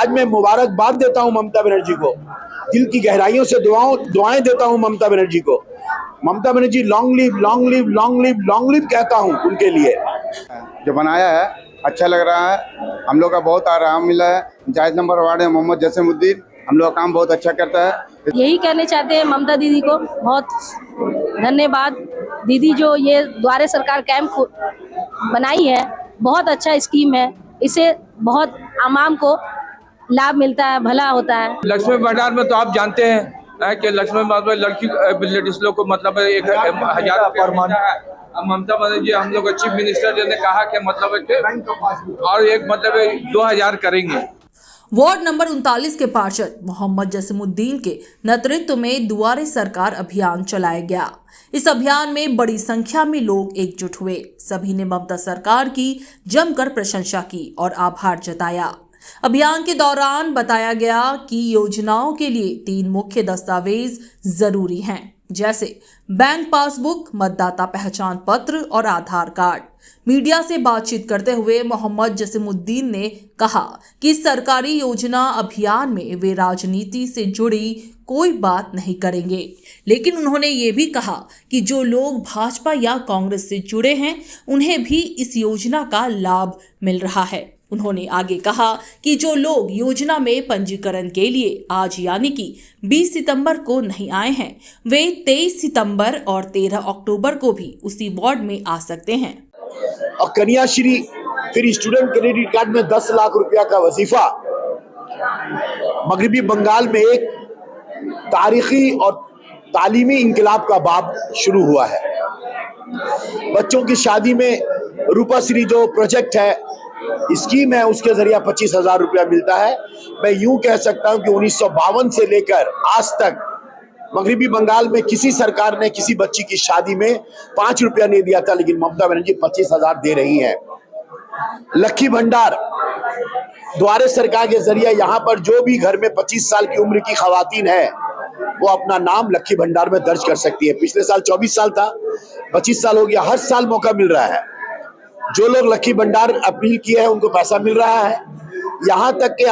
आज मैं मुबारकबाद देता हूं ममता बनर्जी को, दिल की गहराइयों से दुआएं देता हूं ममता बनर्जी को। Mamata Banerjee long live, long live, long live, long live कहता हूं उनके लिए। जो बनाया है अच्छा लग रहा है, हम लोग का बहुत आराम मिला है। पंचायत नंबर वार्ड है मोहम्मद जसीमुद्दीन, हम लोग का काम बहुत अच्छा करता है। यही कहने चाहते हैं ममता दीदी को बहुत धन्यवाद। दीदी जो ये द्वारे सरकार कैंप बनाई है, बहुत अच्छा स्कीम है, इससे बहुत आवाम को लाभ मिलता है, भला होता है। लक्ष्मी भंडार में तो आप जानते हैं कि लक्ष्मी भंडार में लड़की लेडीज लोग को मतलब 1,000 रुपया मिलता है। ममता बनर्जी हम लोग चीफ मिनिस्टर ने कहा कि मतलब और एक मतलब 2,000 करेंगे। वार्ड नंबर 39 के पार्षद मोहम्मद जसीमुद्दीन के नेतृत्व में दुआरे सरकार अभियान चलाया गया। इस अभियान में बड़ी संख्या में लोग एकजुट हुए। सभी ने ममता सरकार की जमकर प्रशंसा की और आभार जताया। अभियान के दौरान बताया गया कि योजनाओं के लिए 3 मुख्य दस्तावेज जरूरी हैं, जैसे बैंक पासबुक, मतदाता पहचान पत्र और आधार कार्ड। मीडिया से बातचीत करते हुए मोहम्मद जसीमुद्दीन ने कहा कि सरकारी योजना अभियान में वे राजनीति से जुड़ी कोई बात नहीं करेंगे, लेकिन उन्होंने ये भी कहा कि जो लोग भाजपा या कांग्रेस से जुड़े हैं उन्हें भी इस योजना का लाभ मिल रहा है। उन्होंने आगे कहा कि जो लोग योजना में पंजीकरण के लिए आज यानी कि 20 सितंबर को नहीं आए हैं, वे 23 सितंबर और 13 अक्टूबर को भी उसी वार्ड में आ सकते हैं। और कन्याश्री, फिर स्टूडेंट क्रेडिट कार्ड में 10 लाख रुपया का वजीफा। मगरबी बंगाल में एक तारीखी और तालीमी इंकलाब का बाब शुरू हुआ है। बच्चों की शादी में रूपाश्री जो प्रोजेक्ट है, स्कीम है, उसके जरिए 25,000 रुपया मिलता है। मैं यूं कह सकता हूं कि 1952 से लेकर आज तक मगरबी बंगाल में किसी सरकार ने किसी बच्ची की शादी में 5 रुपया नहीं दिया था, लेकिन ममता बनर्जी 25,000 दे रही हैं। लक्की भंडार द्वारे सरकार के जरिए यहाँ पर जो भी घर में 25 साल की उम्र की खवातीन है वो अपना नाम लक्की भंडार में दर्ज कर सकती है। पिछले साल 24 साल था, 25 साल हो गया, हर साल मौका मिल रहा है। जो लोग लक्की भंडार अपील किए हैं उनको पैसा मिल रहा है। यहाँ तक कि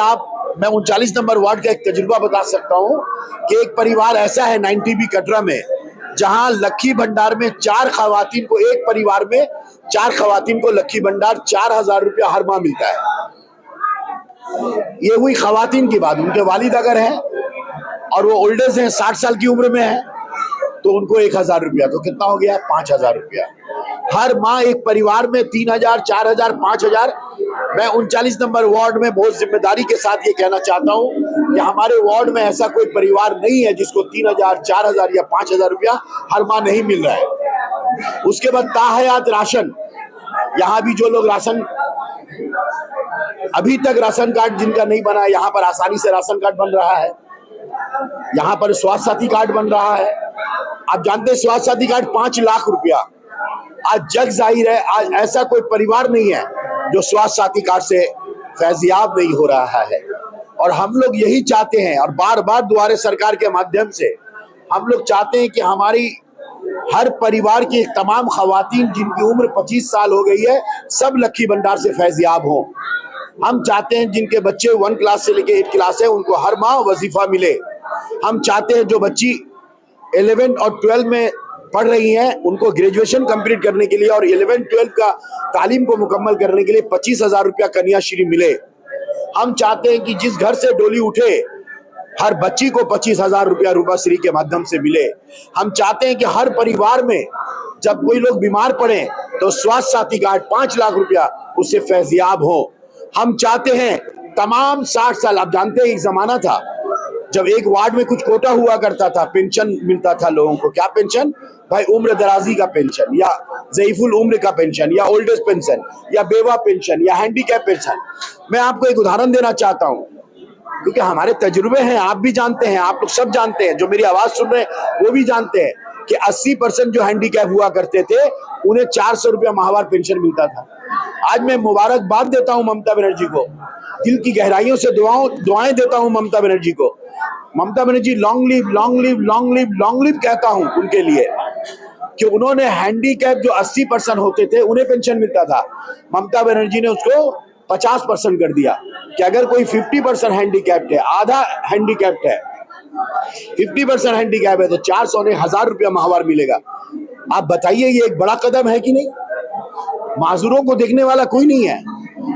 मैं 39 नंबर वार्ड का एक तजुर्बा बता सकता हूँ कि एक परिवार ऐसा है 90B कटरा में, जहाँ लक्की भंडार में 4 खवातीन को, एक परिवार में 4 खवातीन को लक्की भंडार 4,000 रुपया हर माह मिलता है। ये हुई खवातीन की बात। उनके वालिद अगर है और वो ओल्डेज हैं, 60 साल की उम्र में है, तो उनको 1,000 रुपया, तो कितना हो गया? 5,000 रुपया हर माह। एक परिवार में 3,000, 4,000, 5,000। मैं 39 नंबर वार्ड में बहुत जिम्मेदारी के साथ ये कहना चाहता हूँ कि हमारे वार्ड में ऐसा कोई परिवार नहीं है जिसको 3,000, 4,000 या 5,000 रुपया हर माह नहीं मिल रहा है। उसके बाद ताहयात राशन, यहाँ भी जो लोग राशन, अभी तक राशन कार्ड जिनका नहीं बना है, यहाँ पर आसानी से राशन कार्ड बन रहा है। यहाँ पर स्वास्थ्य साथी कार्ड बन रहा है। आप जानते हैं स्वास्थ्य साथी कार्ड 5 लाख रुपया। आज जग जाहिर है, आज ऐसा कोई परिवार नहीं है जो स्वास्थ्य साथी कार्ड से फैजियाब नहीं हो रहा है। और हम लोग यही चाहते हैं, और बार बार दुआरे सरकार के माध्यम से हम लोग चाहते हैं कि हमारी हर परिवार की तमाम खवातीन जिनकी उम्र 25 साल हो गई है, सब लक्की भंडार से फैजियाब हों। हम चाहते हैं जिनके बच्चे 1 क्लास से लेकर 8 क्लास है, उनको हर माह वजीफा मिले। हम चाहते हैं जो बच्ची 11 और 12 में पढ़ रही हैं, उनको ग्रेजुएशन कंप्लीट करने के लिए और 11-12 का तालीम को मुकम्मल करने के लिए 25,000 रुपया कन्याश्री मिले। हम चाहते हैं कि जिस घर से डोली उठे हर बच्ची को 25,000 रुपया रूपाश्री के माध्यम से मिले। हम चाहते हैं कि हर परिवार में जब कोई लोग बीमार पड़े तो स्वास्थ्य साथी कार्ड 5 लाख रुपया उससे फैजियाब हो। हम चाहते हैं तमाम 60 साल, आप जानते हैं एक जमाना था जब एक वार्ड में कुछ कोटा हुआ करता था, पेंशन मिलता था लोगों को। क्या पेंशन भाई? उम्र दराजी का पेंशन, या ज़ईफुल उम्र का पेंशन, या ओल्ड एज पेंशन, या बेवा पेंशन, या हैंडीकैप पेंशन। मैं आपको एक उदाहरण देना चाहता हूँ क्योंकि हमारे तजुर्बे हैं, आप भी जानते हैं, आप लोग सब जानते हैं, जो मेरी आवाज सुन रहे हैं वो भी जानते हैं कि 80% जो हैंडीकैप हुआ करते थे उन्हें 400 रुपया माहवार पेंशन मिलता था। आज मैं मुबारकबाद देता हूं ममता बनर्जी को, दिल की गहराइयों से दुआएं देता हूं ममता बनर्जी को। Mamata Banerjee long live, long live, long live, long live कहता हूं उनके लिए कि उन्होंने हैंडीकैप जो 80% होते थे उन्हें पेंशन मिलता था, ममता बनर्जी ने उसको 50% कर दिया कि अगर कोई 50% हैंडीकैप्ड है, आधा हैंडीकैप्ड है, 50% हैंडीकैप है, तो 400 ने 1000 रुपया माहवार मिलेगा। आप बताइए ये एक बड़ा कदम है कि नहीं? माजूरों को देखने वाला कोई नहीं है।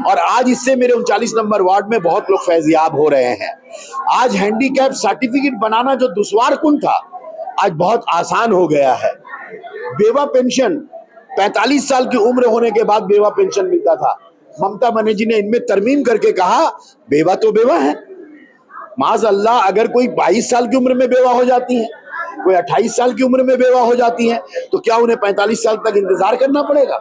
और आज इससे मेरे 39 नंबर वार्ड में बहुत लोग फैजियाब हो रहे हैं। आज हैंडीकैप सर्टिफिकेट बनाना जो दुश्वार कुन था, आज बहुत आसान हो गया है। बेवा पेंशन 45 साल की उम्र होने के बाद बेवा पेंशन मिलता था। ममता बनर्जी ने इनमें तरमीम करके कहा बेवा तो बेवा है। माज़ अल्लाह, अगर कोई 22 साल की उम्र में बेवा हो जाती है, कोई 28 साल की उम्र में बेवा हो जाती है, तो क्या उन्हें 45 साल तक इंतजार करना पड़ेगा?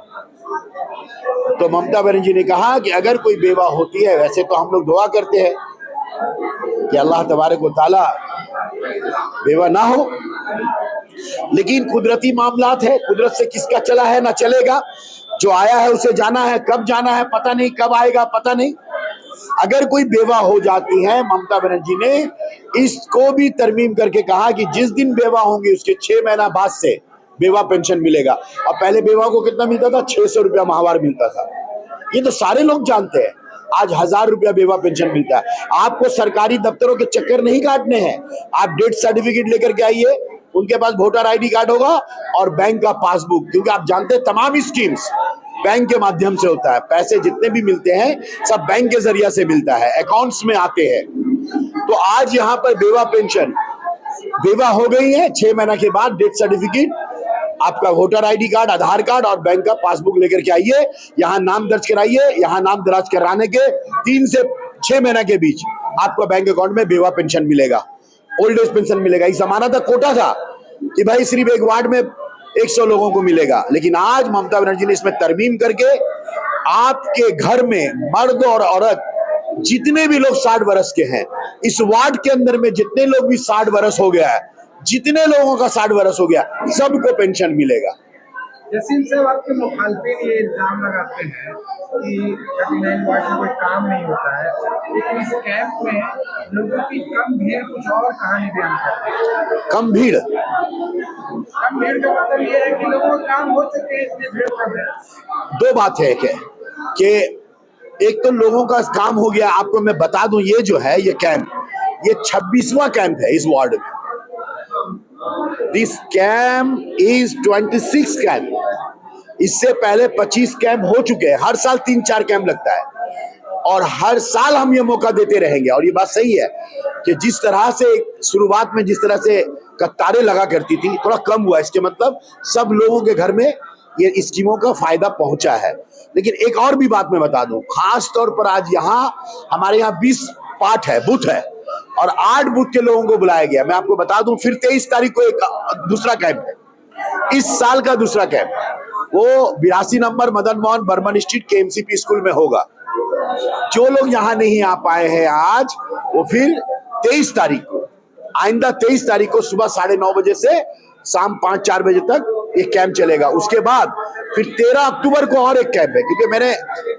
तो ममता बनर्जी ने कहा कि अगर कोई बेवा होती है, वैसे तो हम लोग दुआ करते हैं कि अल्लाह तबारक व तआला बेवा ना हो, लेकिन कुदरती मामलात है, कुदरत से किसका चला है ना चलेगा। जो आया है उसे जाना है, कब जाना है पता नहीं, कब आएगा पता नहीं। अगर कोई बेवा हो जाती है, ममता बनर्जी ने इसको भी तरमीम करके कहा कि जिस दिन बेवा होंगी उसके 6 महीना बाद से बेवा पेंशन मिलेगा। और पहले बेवा को कितना मिलता था? 600 रुपया माहवार मिलता था। ये तो सारे लोग जानते हैं। आज 1000 रुपया बेवा पेंशन मिलता है। आपको सरकारी दफ्तरों के चक्कर नहीं काटने हैं। आप डेथ सर्टिफिकेट लेकर के आइए, उनके पास वोटर ID कार्ड होगा और बैंक का पासबुक, क्योंकि आप जानते हैं तमाम स्कीम्स बैंक के माध्यम से होता है। पैसे जितने भी मिलते हैं सब बैंक के जरिए से मिलता है, अकाउंट्स में आते हैं। तो आज यहाँ पर बेवा पेंशन, बेवा हो गई है 6 महीना के बाद डेथ सर्टिफिकेट, आपका वोटर ID कार्ड, आधार कार्ड और बैंक का पासबुक लेकर के आइए, यहाँ नाम दर्ज कराइए। यहाँ नाम दर्ज कराने के 3 से 6 महीना के बीच आपको बैंक अकाउंट में बेवा पेंशन मिलेगा, ओल्ड एज पेंशन मिलेगा। इस जमाना तक कोटा था कि भाई सिर्फ एक वार्ड में 100 लोगों को मिलेगा, लेकिन आज ममता बनर्जी ने इसमें तरमीम करके आपके घर में मर्द और औरत जितने भी लोग 60 वर्ष के हैं, इस वार्ड के अंदर में जितने लोग भी 60 वर्ष हो गया है, जितने लोगों का 60 वर्ष हो गया, सबको पेंशन मिलेगा। जसीम साहब, आपके मुखालफिन ये इल्जाम लगाते हैं कि 39 वार्ड में कोई काम नहीं होता है, लेकिन इस कैंप में लोगों की कम भीड़ कुछ और कहानी बयान करते हैं। कम भीड़ का मतलब ये है कि लोगों का काम हो चुके हैं, इसलिए भीड़ कम है। दो बात है कि एक तो लोगों का काम हो गया। आपको मैं बता दूं, ये जो है ये कैंप, ये 26वां कैंप है इस वार्ड में। This camp is 26 camp. इससे पहले 25 कैंप हो चुके हैं। हर साल 3-4 कैंप लगता है और हर साल हम ये मौका देते रहेंगे। और ये बात सही है कि जिस तरह से शुरुआत में जिस तरह से कतारें लगा करती थी, थोड़ा कम हुआ। इसके मतलब सब लोगों के घर में ये स्कीमों का फायदा पहुंचा है। लेकिन एक और भी बात मैं बता दूं, खास तौर पर आज हमारे यहाँ 20 पार्ट है, बूथ है और 8 बूथ के लोगों को बुलाया गया। मैं आपको बता दूं, फिर 23 तारीख को एक दूसरा कैंप है, इस साल का दूसरा कैंप, वो 82 number Madan Mohan Barman street KMCP school में होगा। जो लोग यहाँ नहीं आ पाए हैं आज, वो फिर 23 तारीख को, आइंदा 23 तारीख को सुबह 9:30 बजे से शाम 5-4 बजे तक ये कैंप चलेगा। उसके बाद फिर 13 अक्टूबर को और एक कैंप है, क्योंकि मैंने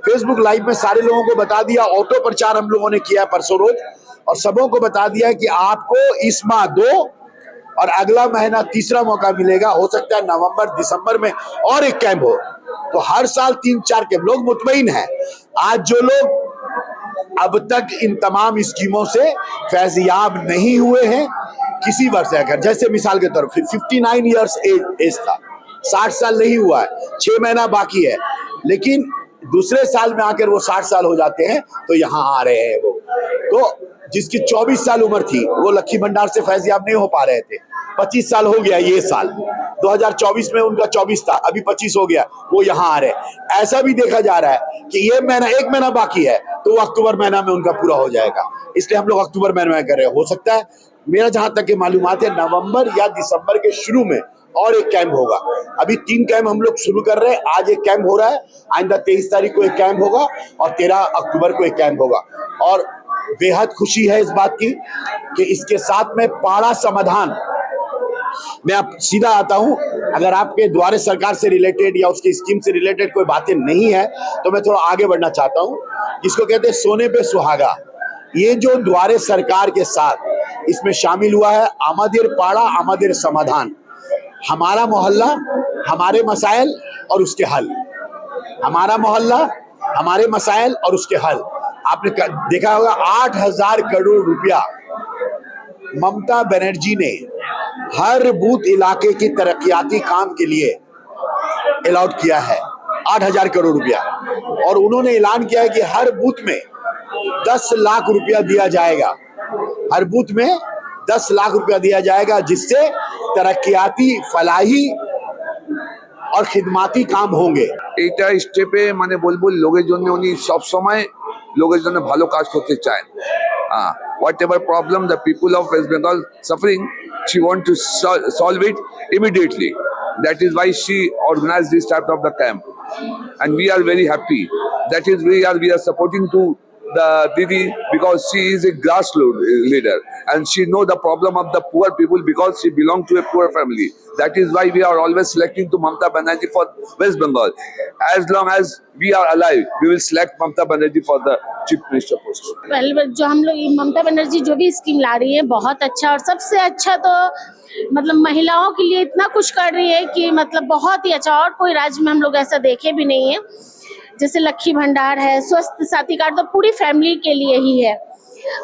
फेसबुक लाइव में सारे लोगों को बता दिया। ऑटो प्रचार हम लोगों ने किया परसों रोज और सबों को बता दिया कि आपको इस माह 2 और अगला महीना 3रा मौका मिलेगा। हो सकता है नवंबर दिसंबर में और एक कैंप हो। तो हर साल 3-4 कैंप। लोग मुतमईन हैं। आज जो लोग अब तक इन तमाम स्कीमों से फैजियाब नहीं हुए हैं, किसी वर्ष से, अगर जैसे मिसाल के तौर पर 59 ईयर्स एज था, 60 साल नहीं हुआ है, 6 महीना बाकी है, लेकिन दूसरे साल में आकर वो 60 साल हो जाते हैं तो यहाँ आ रहे हैं। वो तो जिसकी 24 साल उम्र थी वो लक्ष्मी भंडार से फैजियाब नहीं हो पा रहे थे। 25 साल हो गया ये साल, 2024 में उनका 24 था, अभी 25 हो गया, वो यहाँ आ रहे हैं। ऐसा भी देखा जा रहा है कि ये महीना, एक महीना बाकी है तो वो अक्टूबर महीना में उनका पूरा हो जाएगा। इसलिए हम लोग अक्टूबर महीने में कर रहे हैं। हो सकता है, मेरा जहां तक की मालूमात है, नवंबर या दिसंबर के शुरू में और एक कैंप होगा। अभी 3 कैंप हम लोग शुरू कर रहे हैं। आज एक कैंप हो रहा है, आइंदा 23 तारीख को एक कैंप होगा और 13 अक्टूबर को एक कैंप होगा। और बेहद खुशी है इस बात की कि इसके साथ में पाड़ा समाधान, मैं अब सीधा आता हूं, अगर आपके द्वारे सरकार से रिलेटेड या उसकी स्कीम से रिलेटेड कोई बातें नहीं है तो मैं थोड़ा आगे बढ़ना चाहता हूं। इसको कहते हैं सोने पे सुहागा। ये जो द्वारे सरकार के साथ इसमें शामिल हुआ है, आमादेर पाड़ा आमादेर समाधान, हमारा मोहल्ला, हमारे मसाइल और उसके हल। हमारा मोहल्ला, हमारे मसाइल और उसके हल। आपने देखा होगा 8,000 करोड़ रुपया ममता बनर्जी ने हर बूथ इलाके की तरक्याती काम के लिए अलॉट किया है, 8,000 करोड़ रुपया। और उन्होंने ऐलान किया है कि हर बूथ में 10 लाख रुपया दिया जाएगा, हर बूथ में 10 लाख रुपया दिया जाएगा, जिससे तरक्याती फलाही और खिदमाती काम होंगे। এইটা স্টেপে মানে বলবো লোকের জন্য উনি সব সময় লোকের জন্য ভালো কাজ করতে চান। Whatever problem the people of West Bengal suffering, she want to solve it immediately. That is why she organized this type of the camp, and we are very happy. That is we are supporting to the Didi because she is a grassroots leader and she know the problem of the poor people because she belong to a poor family. That is why we are always selecting to Mamata Banerjee for West Bengal. As long as we are alive, we will select Mamata Banerjee for the Chief Minister post. पहले जो हम लोग ममता बनर्जी जो भी scheme ला रही है बहुत अच्छा, और सबसे अच्छा तो मतलब महिलाओं के लिए इतना कुछ कर रही है कि मतलब बहुत ही अच्छा, और कोई राज्य में हम लोग ऐसा देखे भी नहीं है। जैसे लक्ष्मी भंडार है, स्वास्थ्य साथी कार्ड तो पूरी फैमिली के लिए ही है,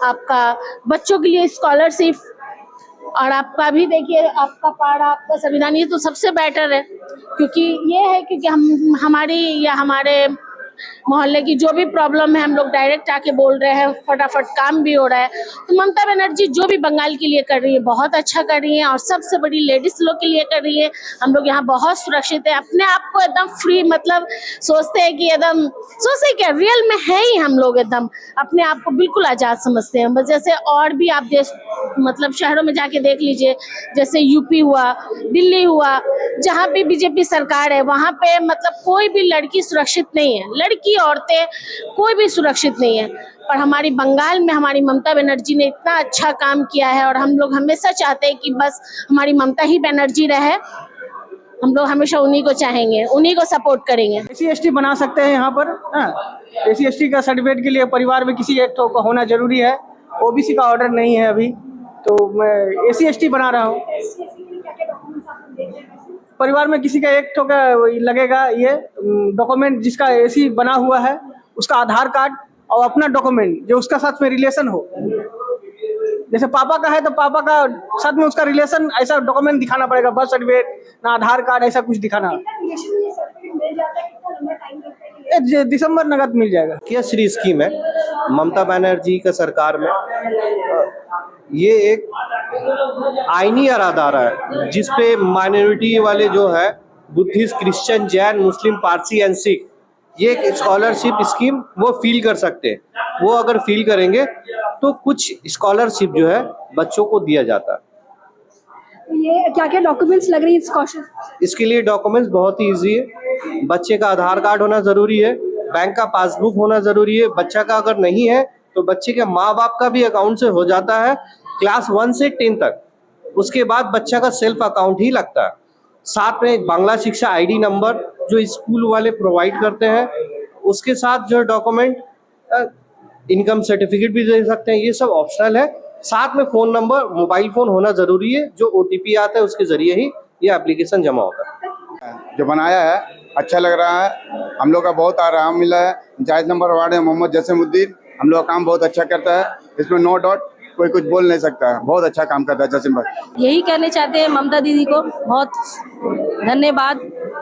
आपका बच्चों के लिए स्कॉलरशिप, और आपका भी देखिए आपका पारा आपका संविधान, ये तो सबसे बेटर है। क्योंकि ये है क्योंकि हम हमारी या हमारे मोहल्ले की जो भी प्रॉब्लम है हम लोग डायरेक्ट आके बोल रहे हैं, फटाफट काम भी हो रहा है। तो ममता बनर्जी जो भी बंगाल के लिए कर रही है बहुत अच्छा कर रही है, और सबसे बड़ी लेडीज लोग के लिए कर रही है। हम लोग यहाँ बहुत सुरक्षित है, अपने आप को एकदम फ्री, मतलब सोचते हैं कि एकदम सोचते क्या रियल में है ही, हम लोग एकदम अपने आप को बिल्कुल आज़ाद समझते हैं। बस जैसे और भी आप देश मतलब शहरों में जाके देख लीजिए, जैसे यूपी हुआ, दिल्ली हुआ, जहाँ भी बीजेपी सरकार है वहाँ पे मतलब कोई भी लड़की सुरक्षित नहीं है, लड़की औरतें कोई भी सुरक्षित नहीं है। पर हमारी बंगाल में हमारी ममता बनर्जी ने इतना अच्छा काम किया है, और हम लोग हमेशा चाहते हैं कि बस हमारी ममता ही बनर्जी रहे। हम लोग हमेशा उन्हीं को चाहेंगे, उन्हीं को सपोर्ट करेंगे। SC/ST बना सकते हैं यहाँ पर। SC/ST का सर्टिफिकेट के लिए परिवार में किसी एक का होना जरूरी है, OBC का ऑर्डर नहीं है अभी, तो मैं SC/ST बना रहा हूँ। परिवार में किसी का एक का लगेगा ये डॉक्यूमेंट, जिसका AC बना हुआ है उसका आधार कार्ड और अपना डॉक्यूमेंट जो उसका साथ में रिलेशन हो। जैसे पापा का है तो पापा का साथ में उसका रिलेशन, ऐसा डॉक्यूमेंट दिखाना पड़ेगा, बर्थ सर्टिफिकेट ना आधार कार्ड, ऐसा कुछ दिखाना। दिसंबर नगद मिल जाएगा। क्या श्री स्कीम है ममता बनर्जी का सरकार में, ये एक आईनी आधार है जिसपे माइनॉरिटी वाले जो है Buddhist, Christian, Jain, Muslim, Parsi and Sikh, ये एक स्कॉलरशिप स्कीम वो फील कर सकते हैं। वो अगर फील करेंगे तो कुछ स्कॉलरशिप जो है बच्चों को दिया जाता है। ये क्या क्या डॉक्यूमेंट्स लग रही है इसके लिए? डॉक्यूमेंट्स बहुत ही ईजी है। बच्चे का आधार कार्ड होना जरूरी है, बैंक का पासबुक होना जरूरी है। बच्चा का अगर नहीं है तो बच्चे के माँ बाप का भी अकाउंट से हो जाता है, क्लास 1 से 10 तक। उसके बाद बच्चा का सेल्फ अकाउंट ही लगता है। साथ में बांग्ला शिक्षा ID नंबर जो स्कूल वाले प्रोवाइड करते हैं, उसके साथ जो डॉक्यूमेंट, इनकम सर्टिफिकेट भी दे सकते हैं, ये सब ऑप्शनल है। साथ में फ़ोन नंबर, मोबाइल फ़ोन होना ज़रूरी है, जो OTP आता है उसके ज़रिए ही ये एप्लीकेशन जमा होता है। जो बनाया है अच्छा लग रहा है, हम लोग का बहुत आराम मिला है। जायज नंबर वार्ड है मोहम्मद जसीमुद्दीन, हम लोग का काम बहुत अच्छा करता है, इसमें नो डाउट कोई कुछ बोल नहीं सकता है, बहुत अच्छा काम करता है जसीम भाई। यही कहने चाहते हैं ममता दीदी को बहुत धन्यवाद।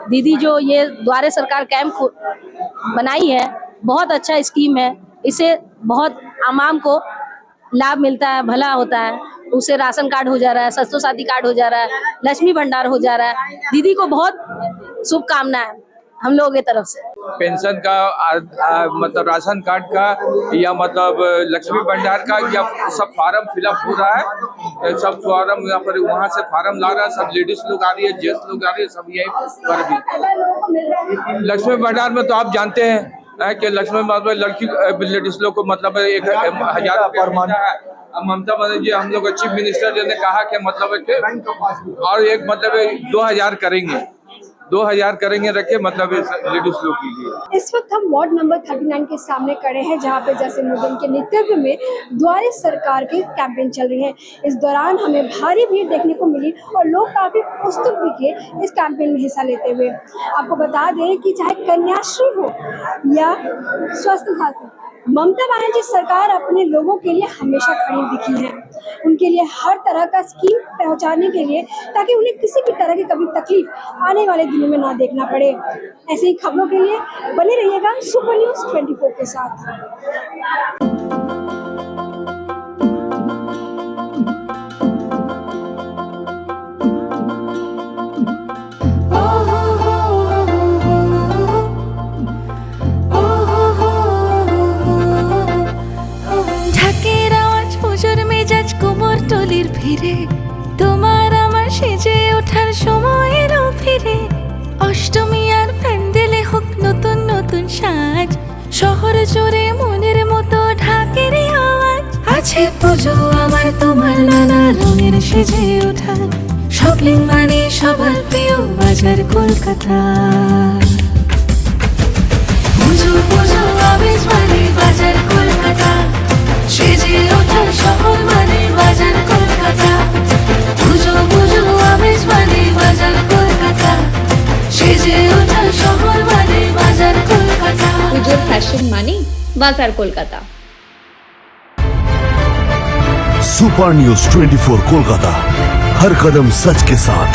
दीदी जो ये द्वारे सरकार कैंप बनाई है बहुत अच्छा स्कीम है, इससे बहुत आवाम को लाभ मिलता है, भला होता है। उससे राशन कार्ड हो जा रहा है, स्वास्थ्य साथी कार्ड हो जा रहा है, लक्ष्मी भंडार हो जा रहा है। दीदी को बहुत शुभकामनाएं हम लोगों की तरफ से। पेंशन का मतलब राशन कार्ड का या मतलब लक्ष्मी भंडार का या सब फार्म फिलअप हो रहा है, सब फार्म यहाँ पर वहाँ से फार्म ला रहा है, सब लेडीज लोग आ रही है, जेंट्स लोग आ रही है, सब यही पर भी। लक्ष्मी भंडार में तो आप जानते हैं कि लक्ष्मी भंडार लड़की लेडीज लोग को मतलब 1,000 पर मंथ है। ममता बनर्जी हम लोग चीफ मिनिस्टर जी ने कहा कि मतलब है कि और एक मतलब 2,000 करेंगे, 2000 करेंगे रखे मतलब लेडीज लोग के लिए। इस वक्त हम वार्ड नंबर 39 के सामने खड़े हैं, जहां पे जसीमुद्दीन के नेतृत्व में द्वारे सरकार की कैंपेन चल रही है। इस दौरान हमें भारी भीड़ देखने को मिली और लोग काफी उत्सुक दिखे इस कैंपेन में हिस्सा लेते हुए। आपको बता दें कि चाहे कन्याश्री हो या स्वास्थ्य साथी, ममता बनर्जी सरकार अपने लोगों के लिए हमेशा खड़ी दिखी है। उनके लिए हर तरह का स्कीम पहुंचाने के लिए, ताकि उन्हें किसी भी तरह की कभी तकलीफ आने वाले दिनों में ना देखना पड़े। ऐसे ही खबरों के लिए बने रहिएगा सुपर न्यूज़ 24 के साथ। ফিরে তোমার আমার সেজে ওঠার সময় এলো ফিরে অষ্টমী আর প্যান্ডেলে হোক নতুন নতুন সাজ শহর জুড়ে মনের মতো ঢাকের আওয়াজ আছে পুজো আমার তোমার নানা রঙের সেজে ওঠা শপিং মানে সবার প্রিয় বাজার কলকাতা পুজো পুজো আবেশ মানে বাজার কলকাতা সেজে ওঠার শহর মানে বাজার কলকাতা পুজো পুজো আবেশ মানে বাজার কলকাতা সেজে ওঠার শহর মানে বাজার কলকাতা পুজোর ফ্যাশন মানে বাজার কলকাতা। सुपर न्यूज़ 24 कोलकाता, हर कदम सच के साथ।